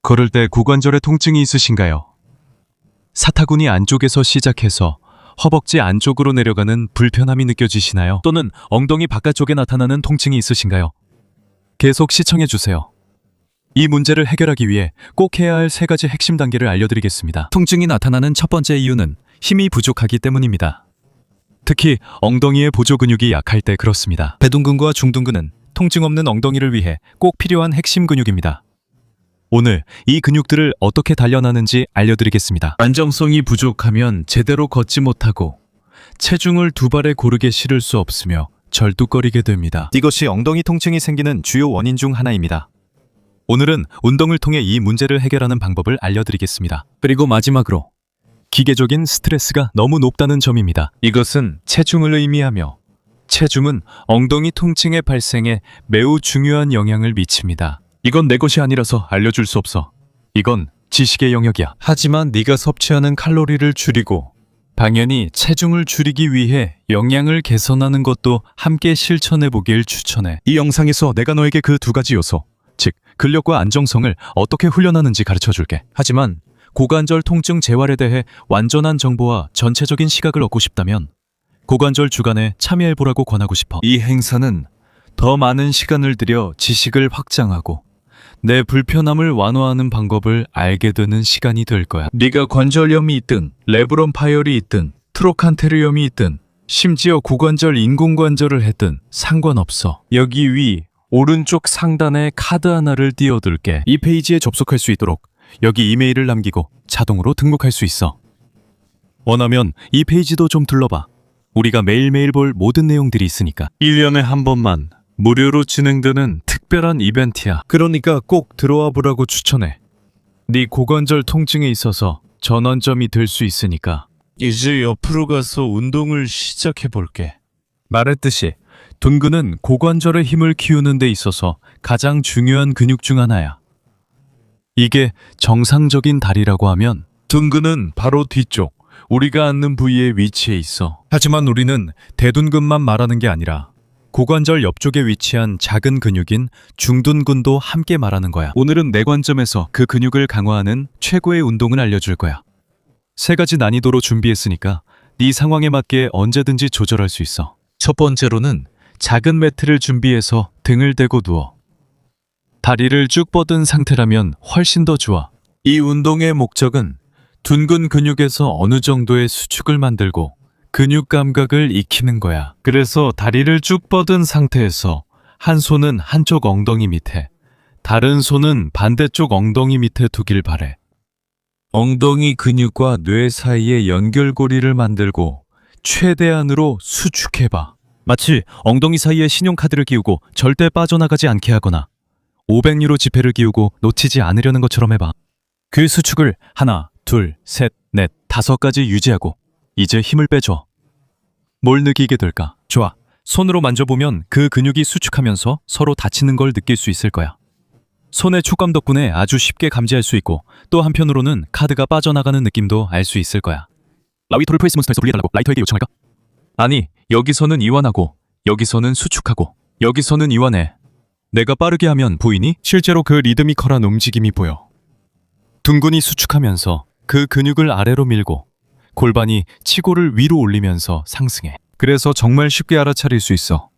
걸을 때 고관절에 통증이 있으신가요? 사타구니 안쪽에서 시작해서 허벅지 안쪽으로 내려가는 불편함이 느껴지시나요? 또는 엉덩이 바깥쪽에 나타나는 통증이 있으신가요? 계속 시청해주세요. 이 문제를 해결하기 위해 꼭 해야 할 3가지 핵심 단계를 알려드리겠습니다. 통증이 나타나는 첫 번째 이유는 힘이 부족하기 때문입니다. 특히 엉덩이의 보조 근육이 약할 때 그렇습니다. 배둔근과 중둔근은 통증 없는 엉덩이를 위해 꼭 필요한 핵심 근육입니다. 오늘 이 근육들을 어떻게 단련하는지 알려드리겠습니다. 안정성이 부족하면 제대로 걷지 못하고 체중을 두 발에 고르게 실을 수 없으며 절뚝거리게 됩니다. 이것이 엉덩이 통증이 생기는 주요 원인 중 하나입니다. 오늘은 운동을 통해 이 문제를 해결하는 방법을 알려드리겠습니다. 그리고 마지막으로 기계적인 스트레스가 너무 높다는 점입니다. 이것은 체중을 의미하며 체중은 엉덩이 통증의 발생에 매우 중요한 영향을 미칩니다. 이건 내 것이 아니라서 알려줄 수 없어. 이건 지식의 영역이야. 하지만 네가 섭취하는 칼로리를 줄이고 당연히 체중을 줄이기 위해 영양을 개선하는 것도 함께 실천해보길 추천해. 이 영상에서 내가 너에게 그 2가지 요소, 즉 근력과 안정성을 어떻게 훈련하는지 가르쳐줄게. 하지만 고관절 통증 재활에 대해 완전한 정보와 전체적인 시각을 얻고 싶다면 고관절 주간에 참여해보라고 권하고 싶어. 이 행사는 더 많은 시간을 들여 지식을 확장하고 내 불편함을 완화하는 방법을 알게 되는 시간이 될 거야. 네가 관절염이 있든 레브론 파열이 있든 트로칸테르염이 있든 심지어 고관절 인공관절을 했든 상관없어. 여기 위 오른쪽 상단에 카드 하나를 띄워둘게. 이 페이지에 접속할 수 있도록 여기 이메일을 남기고 자동으로 등록할 수 있어. 원하면 이 페이지도 좀 둘러봐. 우리가 매일매일 볼 모든 내용들이 있으니까. 1년에 한 번만 무료로 진행되는 특별한 이벤트야. 그러니까 꼭 들어와 보라고 추천해. 네 고관절 통증에 있어서 전환점이 될 수 있으니까. 이제 옆으로 가서 운동을 시작해볼게. 말했듯이 둔근은 고관절의 힘을 키우는 데 있어서 가장 중요한 근육 중 하나야. 이게 정상적인 다리라고 하면 둔근은 바로 뒤쪽, 우리가 앉는 부위에 위치해 있어. 하지만 우리는 대둔근만 말하는 게 아니라 고관절 옆쪽에 위치한 작은 근육인 중둔근도 함께 말하는 거야. 오늘은 내 관점에서 그 근육을 강화하는 최고의 운동을 알려줄 거야. 3가지 난이도로 준비했으니까 네 상황에 맞게 언제든지 조절할 수 있어. 첫 번째로는 작은 매트를 준비해서 등을 대고 누워. 다리를 쭉 뻗은 상태라면 훨씬 더 좋아. 이 운동의 목적은 둔근 근육에서 어느 정도의 수축을 만들고 근육 감각을 익히는 거야. 그래서 다리를 쭉 뻗은 상태에서 한 손은 한쪽 엉덩이 밑에, 다른 손은 반대쪽 엉덩이 밑에 두길 바래. 엉덩이 근육과 뇌 사이에 연결고리를 만들고 최대한으로 수축해봐. 마치 엉덩이 사이에 신용카드를 끼우고 절대 빠져나가지 않게 하거나 500유로 지폐를 끼우고 놓치지 않으려는 것처럼 해봐. 그 수축을 하나, 둘, 셋, 넷, 5까지 유지하고 이제 힘을 빼줘. 뭘 느끼게 될까? 좋아. 손으로 만져보면 그 근육이 수축하면서 서로 다치는 걸 느낄 수 있을 거야. 손의 촉감 덕분에 아주 쉽게 감지할 수 있고 또 한편으로는 카드가 빠져나가는 느낌도 알 수 있을 거야. 라위토를 프레스몬스터에서 분리해달라고 라이터에게 요청할까? 아니, 여기서는 이완하고 여기서는 수축하고 여기서는 이완해. 내가 빠르게 하면 보이니? 실제로 그 리드미컬한 움직임이 보여. 둔근이 수축하면서 그 근육을 아래로 밀고 골반이 치고를 위로 올리면서 상승해. 그래서 정말 쉽게 알아차릴 수 있어.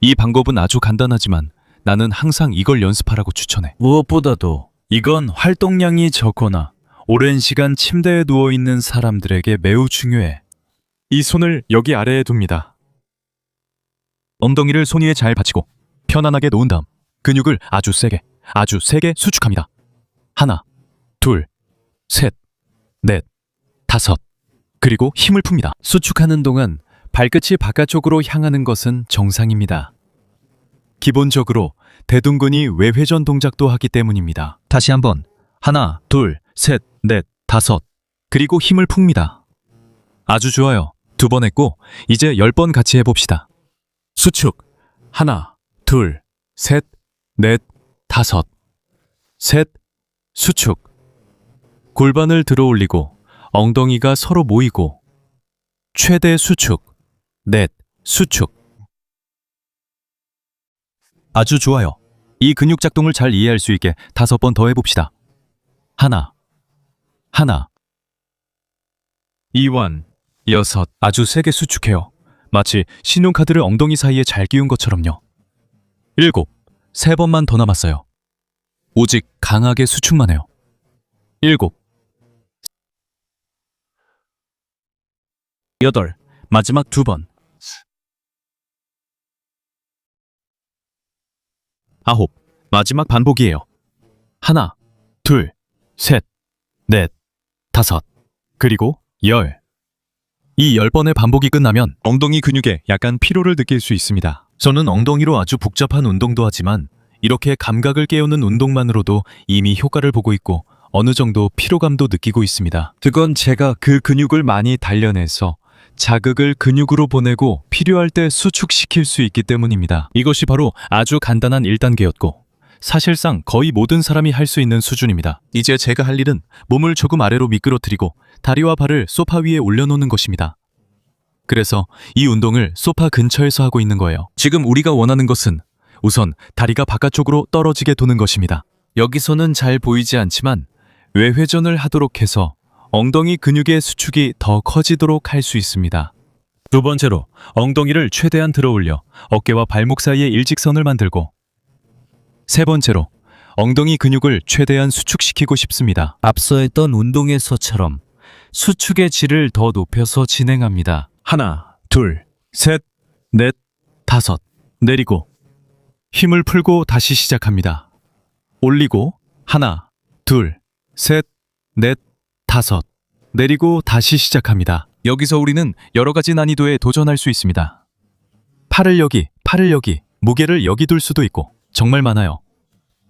이 방법은 아주 간단하지만 나는 항상 이걸 연습하라고 추천해. 무엇보다도 이건 활동량이 적거나 오랜 시간 침대에 누워있는 사람들에게 매우 중요해. 이 손을 여기 아래에 둡니다. 엉덩이를 손 위에 잘 받치고 편안하게 놓은 다음 근육을 아주 세게 수축합니다. 하나, 둘, 셋, 넷, 5. 그리고 힘을 풉니다. 수축하는 동안 발끝이 바깥쪽으로 향하는 것은 정상입니다. 기본적으로 대둔근이 외회전 동작도 하기 때문입니다. 다시 한번. 하나, 둘, 셋, 넷, 5. 그리고 힘을 풉니다. 아주 좋아요. 2번 했고 이제 10번 같이 해봅시다. 수축. 하나, 둘, 셋, 넷, 5. 셋, 수축. 골반을 들어 올리고 엉덩이가 서로 모이고 최대 수축, 넷, 수축. 아주 좋아요. 이 근육 작동을 잘 이해할 수 있게 5번 더 해봅시다. 하나, 하나. 2원, 6. 아주 세게 수축해요. 마치 신용카드를 엉덩이 사이에 잘 끼운 것처럼요. 7. 3번만 더 남았어요. 오직 강하게 수축만 해요. 7. 8. 마지막 2번. 9. 마지막 반복이에요. 하나, 둘, 셋, 넷, 다섯, 그리고 10. 이 10번의 반복이 끝나면 엉덩이 근육에 약간 피로를 느낄 수 있습니다. 저는 엉덩이로 아주 복잡한 운동도 하지만 이렇게 감각을 깨우는 운동만으로도 이미 효과를 보고 있고 어느 정도 피로감도 느끼고 있습니다. 그건 제가 그 근육을 많이 단련해서 자극을 근육으로 보내고 필요할 때 수축시킬 수 있기 때문입니다. 이것이 바로 아주 간단한 1단계였고 사실상 거의 모든 사람이 할 수 있는 수준입니다. 이제 제가 할 일은 몸을 조금 아래로 미끄러뜨리고 다리와 발을 소파 위에 올려놓는 것입니다. 그래서 이 운동을 소파 근처에서 하고 있는 거예요. 지금 우리가 원하는 것은 우선 다리가 바깥쪽으로 떨어지게 도는 것입니다. 여기서는 잘 보이지 않지만 외회전을 하도록 해서 엉덩이 근육의 수축이 더 커지도록 할 수 있습니다. 두 번째로 엉덩이를 최대한 들어 올려 어깨와 발목 사이에 일직선을 만들고 세 번째로 엉덩이 근육을 최대한 수축시키고 싶습니다. 앞서 했던 운동에서처럼 수축의 질을 더 높여서 진행합니다. 하나, 둘, 셋, 넷, 다섯. 내리고 힘을 풀고 다시 시작합니다. 올리고 하나, 둘, 셋, 넷, 다섯. 내리고 다시 시작합니다. 여기서 우리는 여러 가지 난이도에 도전할 수 있습니다. 팔을 여기, 무게를 여기 둘 수도 있고 정말 많아요.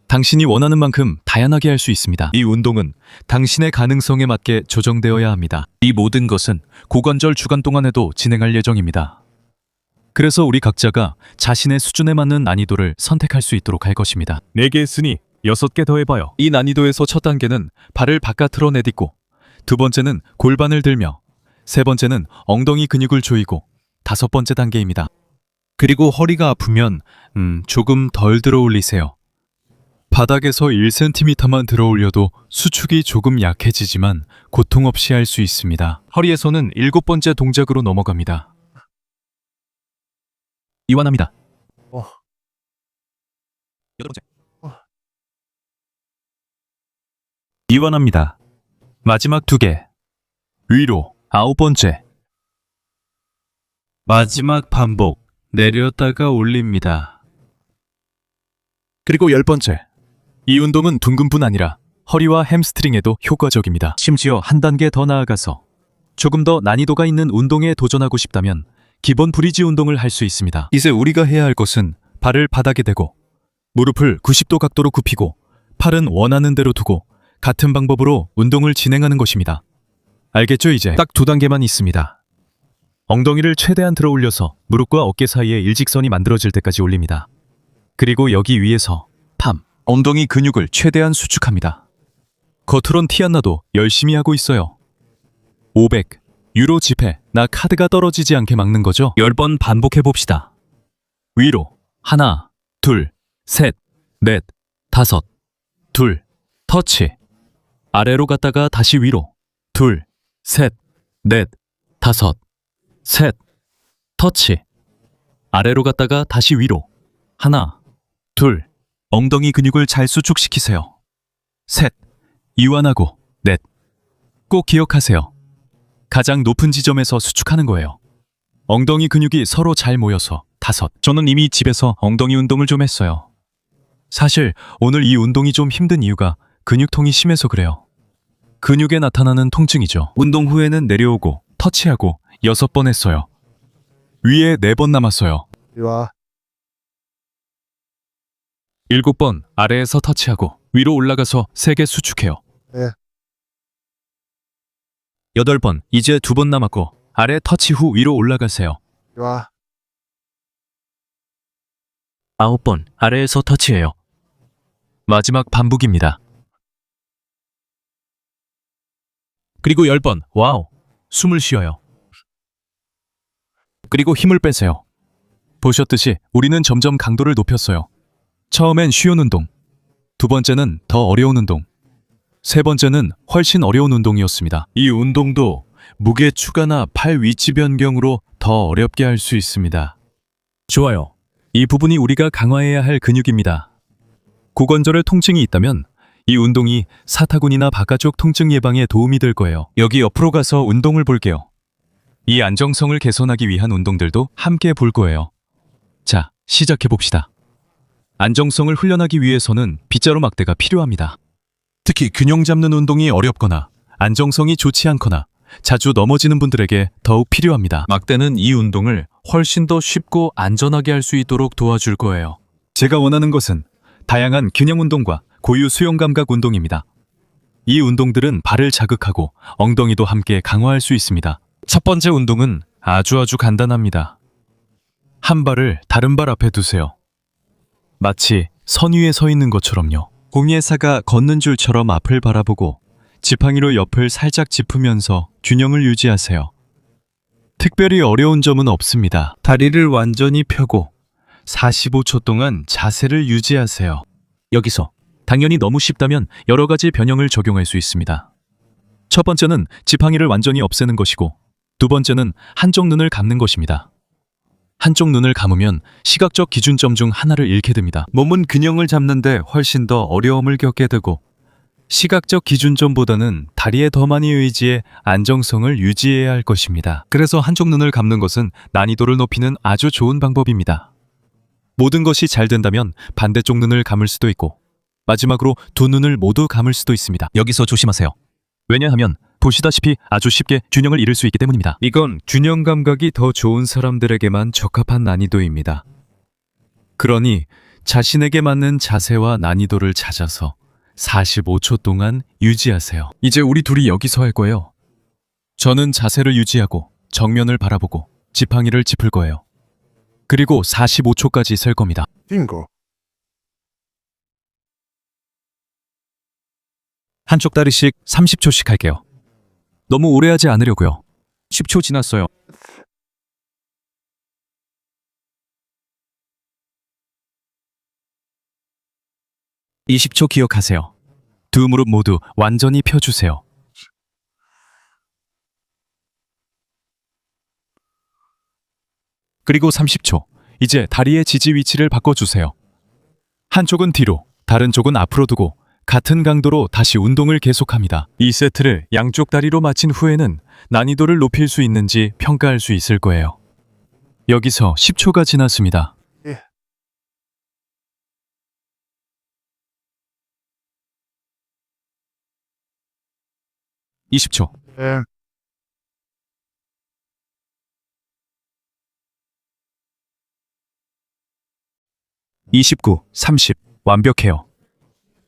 당신이 원하는 만큼 다양하게 할 수 있습니다. 이 운동은 당신의 가능성에 맞게 조정되어야 합니다. 이 모든 것은 고관절 주간 동안에도 진행할 예정입니다. 그래서 우리 각자가 자신의 수준에 맞는 난이도를 선택할 수 있도록 할 것입니다. 4개 했으니 6개 더 해봐요. 이 난이도에서 첫 단계는 발을 바깥으로 내딛고 두 번째는 골반을 들며 세 번째는 엉덩이 근육을 조이고 다섯 번째 단계입니다. 그리고 허리가 아프면 조금 덜 들어 올리세요. 바닥에서 1cm만 들어 올려도 수축이 조금 약해지지만 고통 없이 할 수 있습니다. 허리에서는 7번째 동작으로 넘어갑니다. 이완합니다. 8번째. 이완합니다. 마지막 2개. 위로 9번째. 마지막 반복. 내렸다가 올립니다. 그리고 10번째. 이 운동은 둔근뿐 아니라 허리와 햄스트링에도 효과적입니다. 심지어 한 단계 더 나아가서 조금 더 난이도가 있는 운동에 도전하고 싶다면 기본 브리지 운동을 할 수 있습니다. 이제 우리가 해야 할 것은 발을 바닥에 대고 무릎을 90도 각도로 굽히고 팔은 원하는 대로 두고 같은 방법으로 운동을 진행하는 것입니다. 알겠죠? 이제 딱 2단계만 있습니다. 엉덩이를 최대한 들어 올려서 무릎과 어깨 사이에 일직선이 만들어질 때까지 올립니다. 그리고 여기 위에서 엉덩이 근육을 최대한 수축합니다. 겉으론 티 안 나도 열심히 하고 있어요. 500 유로 지폐, 나 카드가 떨어지지 않게 막는 거죠? 10번 반복해 봅시다. 위로 하나, 둘, 셋, 넷, 다섯. 둘, 터치. 아래로 갔다가 다시 위로. 둘, 셋, 넷, 다섯. 셋, 터치. 아래로 갔다가 다시 위로. 하나, 둘. 엉덩이 근육을 잘 수축시키세요. 셋, 이완하고 넷. 꼭 기억하세요. 가장 높은 지점에서 수축하는 거예요. 엉덩이 근육이 서로 잘 모여서 다섯. 저는 이미 집에서 엉덩이 운동을 좀 했어요. 사실 오늘 이 운동이 좀 힘든 이유가 근육통이 심해서 그래요. 근육에 나타나는 통증이죠. 운동 후에는 내려오고 터치하고 6번 했어요. 위에 4번 남았어요. 7번 아래에서 터치하고 위로 올라가서 3개 수축해요. 8번 이제 2번 남았고 아래 터치 후 위로 올라가세요. 9번 아래에서 터치해요. 마지막 반복입니다. 그리고 10번 와우 숨을 쉬어요. 그리고 힘을 빼세요. 보셨듯이 우리는 점점 강도를 높였어요. 처음엔 쉬운 운동, 두 번째는 더 어려운 운동, 세 번째는 훨씬 어려운 운동이었습니다. 이 운동도 무게 추가나 팔 위치 변경으로 더 어렵게 할 수 있습니다. 좋아요. 이 부분이 우리가 강화해야 할 근육입니다. 고관절에 통증이 있다면 이 운동이 사타구니나 바깥쪽 통증 예방에 도움이 될 거예요. 여기 옆으로 가서 운동을 볼게요. 이 안정성을 개선하기 위한 운동들도 함께 볼 거예요. 자, 시작해 봅시다. 안정성을 훈련하기 위해서는 빗자루 막대가 필요합니다. 특히 균형 잡는 운동이 어렵거나 안정성이 좋지 않거나 자주 넘어지는 분들에게 더욱 필요합니다. 막대는 이 운동을 훨씬 더 쉽고 안전하게 할 수 있도록 도와줄 거예요. 제가 원하는 것은 다양한 균형 운동과 고유 수용 감각 운동입니다. 이 운동들은 발을 자극하고 엉덩이도 함께 강화할 수 있습니다. 첫 번째 운동은 아주 간단합니다. 한 발을 다른 발 앞에 두세요. 마치 선 위에 서 있는 것처럼요. 공예사가 걷는 줄처럼 앞을 바라보고 지팡이로 옆을 살짝 짚으면서 균형을 유지하세요. 특별히 어려운 점은 없습니다. 다리를 완전히 펴고 45초 동안 자세를 유지하세요. 여기서 당연히 너무 쉽다면 여러 가지 변형을 적용할 수 있습니다. 첫 번째는 지팡이를 완전히 없애는 것이고, 두 번째는 한쪽 눈을 감는 것입니다. 한쪽 눈을 감으면 시각적 기준점 중 하나를 잃게 됩니다. 몸은 균형을 잡는데 훨씬 더 어려움을 겪게 되고, 시각적 기준점보다는 다리에 더 많이 의지해 안정성을 유지해야 할 것입니다. 그래서 한쪽 눈을 감는 것은 난이도를 높이는 아주 좋은 방법입니다. 모든 것이 잘 된다면 반대쪽 눈을 감을 수도 있고, 마지막으로 두 눈을 모두 감을 수도 있습니다. 여기서 조심하세요. 왜냐하면 보시다시피 아주 쉽게 균형을 잃을 수 있기 때문입니다. 이건 균형 감각이 더 좋은 사람들에게만 적합한 난이도입니다. 그러니 자신에게 맞는 자세와 난이도를 찾아서 45초 동안 유지하세요. 이제 우리 둘이 여기서 할 거예요. 저는 자세를 유지하고 정면을 바라보고 지팡이를 짚을 거예요. 그리고 45초까지 셀 겁니다. 5, 한쪽 다리씩 30초씩 할게요. 너무 오래 하지 않으려고요. 10초 지났어요. (20초) 기억하세요. 두 무릎 모두 완전히 펴주세요. 그리고 30초. 이제 다리의 지지 위치를 바꿔주세요. 한쪽은 뒤로, 다른 쪽은 앞으로 두고 같은 강도로 다시 운동을 계속합니다. 이 세트를 양쪽 다리로 마친 후에는 난이도를 높일 수 있는지 평가할 수 있을 거예요. 여기서 10초가 지났습니다. 예. (20초) 10, 29, 30 완벽해요.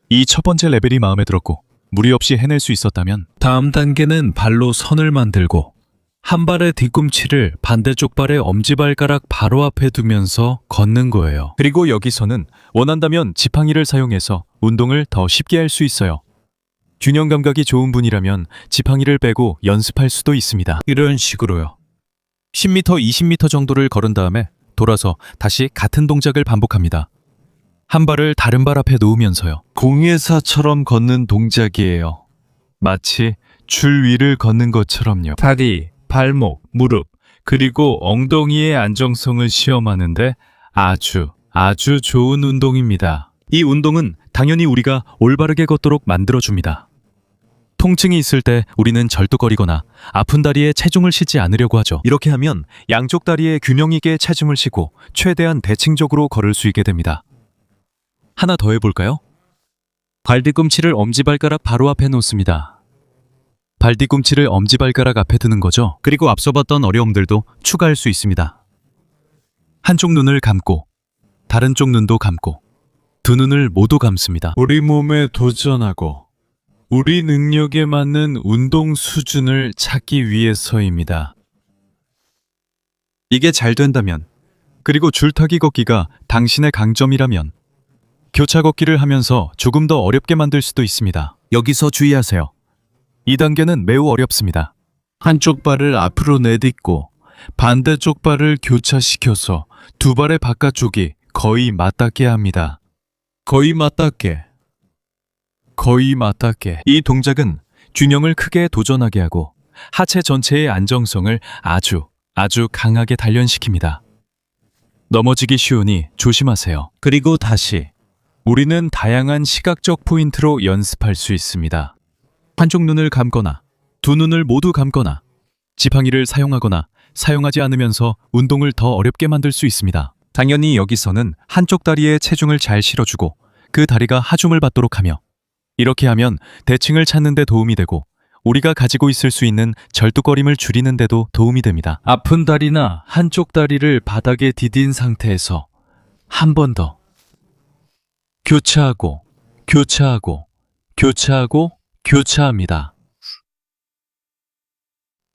이 첫 번째 레벨이 마음에 들었고 무리 없이 해낼 수 있었다면 다음 단계는 발로 선을 만들고 한 발의 뒤꿈치를 반대쪽 발의 엄지발가락 바로 앞에 두면서 걷는 거예요. 그리고 여기서는 원한다면 지팡이를 사용해서 운동을 더 쉽게 할 수 있어요. 균형 감각이 좋은 분이라면 지팡이를 빼고 연습할 수도 있습니다. 이런 식으로요. 10m, 20m 정도를 걸은 다음에 돌아서 다시 같은 동작을 반복합니다. 한 발을 다른 발 앞에 놓으면서요. 공예사처럼 걷는 동작이에요. 마치 줄 위를 걷는 것처럼요. 다리, 발목, 무릎, 그리고 엉덩이의 안정성을 시험하는데 아주 좋은 운동입니다. 이 운동은 당연히 우리가 올바르게 걷도록 만들어줍니다. 통증이 있을 때 우리는 절뚝거리거나 아픈 다리에 체중을 싣지 않으려고 하죠. 이렇게 하면 양쪽 다리에 균형 있게 체중을 싣고 최대한 대칭적으로 걸을 수 있게 됩니다. 하나 더 해볼까요? 발뒤꿈치를 엄지발가락 바로 앞에 놓습니다. 발뒤꿈치를 엄지발가락 앞에 두는 거죠. 그리고 앞서 봤던 어려움들도 추가할 수 있습니다. 한쪽 눈을 감고 다른 쪽 눈도 감고 두 눈을 모두 감습니다. 우리 몸에 도전하고 우리 능력에 맞는 운동 수준을 찾기 위해서입니다. 이게 잘 된다면, 그리고 줄타기 걷기가 당신의 강점이라면 교차 걷기를 하면서 조금 더 어렵게 만들 수도 있습니다. 여기서 주의하세요. 이 단계는 매우 어렵습니다. 한쪽 발을 앞으로 내딛고 반대쪽 발을 교차시켜서 두 발의 바깥쪽이 거의 맞닿게 합니다. 거의 맞닿게. 거의 맞닿게. 이 동작은 균형을 크게 도전하게 하고 하체 전체의 안정성을 아주 강하게 단련시킵니다. 넘어지기 쉬우니 조심하세요. 그리고 다시. 우리는 다양한 시각적 포인트로 연습할 수 있습니다. 한쪽 눈을 감거나 두 눈을 모두 감거나 지팡이를 사용하거나 사용하지 않으면서 운동을 더 어렵게 만들 수 있습니다. 당연히 여기서는 한쪽 다리에 체중을 잘 실어주고 그 다리가 하중을 받도록 하며, 이렇게 하면 대칭을 찾는 데 도움이 되고 우리가 가지고 있을 수 있는 절뚝거림을 줄이는 데도 도움이 됩니다. 아픈 다리나 한쪽 다리를 바닥에 디딘 상태에서 한 번 더 교차하고 교차하고 교차하고 교차합니다.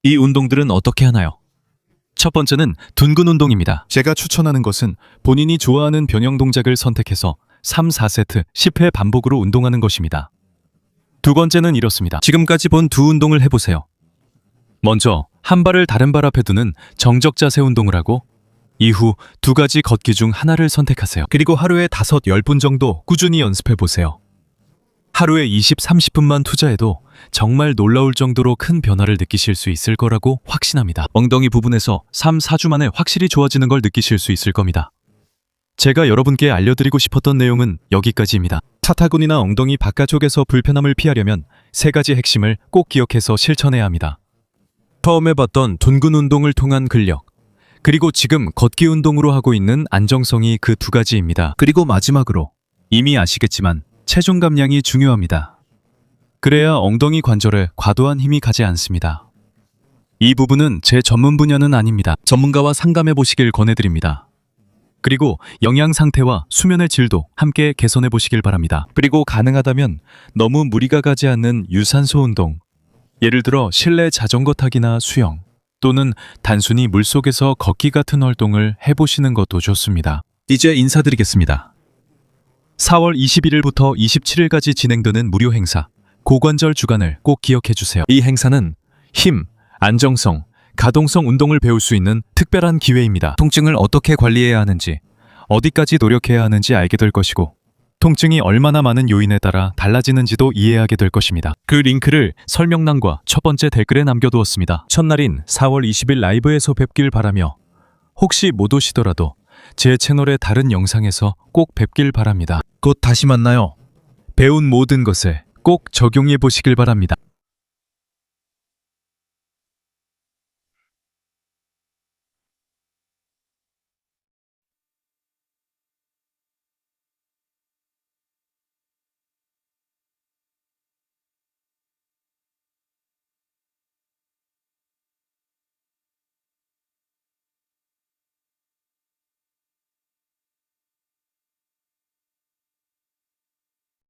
이 운동들은 어떻게 하나요? 첫 번째는 둔근 운동입니다. 제가 추천하는 것은 본인이 좋아하는 변형 동작을 선택해서 3, 4세트 10회 반복으로 운동하는 것입니다. 두 번째는 이렇습니다. 지금까지 본 두 운동을 해보세요. 먼저 한 발을 다른 발 앞에 두는 정적 자세 운동을 하고, 이후 두 가지 걷기 중 하나를 선택하세요. 그리고 하루에 5, 10분 정도 꾸준히 연습해보세요. 하루에 20, 30분만 투자해도 정말 놀라울 정도로 큰 변화를 느끼실 수 있을 거라고 확신합니다. 엉덩이 부분에서 3, 4주 만에 확실히 좋아지는 걸 느끼실 수 있을 겁니다. 제가 여러분께 알려드리고 싶었던 내용은 여기까지입니다. 사타구니나 엉덩이 바깥쪽에서 불편함을 피하려면 3가지 핵심을 꼭 기억해서 실천해야 합니다. 처음에 봤던 둔근 운동을 통한 근력, 그리고 지금 걷기 운동으로 하고 있는 안정성이 그 2가지입니다. 그리고 마지막으로, 이미 아시겠지만 체중 감량이 중요합니다. 그래야 엉덩이 관절에 과도한 힘이 가지 않습니다. 이 부분은 제 전문 분야는 아닙니다. 전문가와 상담해 보시길 권해드립니다. 그리고 영양 상태와 수면의 질도 함께 개선해 보시길 바랍니다. 그리고 가능하다면 너무 무리가 가지 않는 유산소 운동, 예를 들어 실내 자전거 타기나 수영, 또는 단순히 물속에서 걷기 같은 활동을 해보시는 것도 좋습니다. 이제 인사드리겠습니다. 4월 21일부터 27일까지 진행되는 무료 행사 고관절 주간을 꼭 기억해 주세요. 이 행사는 힘, 안정성, 가동성 운동을 배울 수 있는 특별한 기회입니다. 통증을 어떻게 관리해야 하는지, 어디까지 노력해야 하는지 알게 될 것이고, 통증이 얼마나 많은 요인에 따라 달라지는지도 이해하게 될 것입니다. 그 링크를 설명란과 첫 번째 댓글에 남겨두었습니다. 첫날인 4월 20일 라이브에서 뵙길 바라며, 혹시 못 오시더라도 제 채널의 다른 영상에서 꼭 뵙길 바랍니다. 곧 다시 만나요. 배운 모든 것을 꼭 적용해 보시길 바랍니다.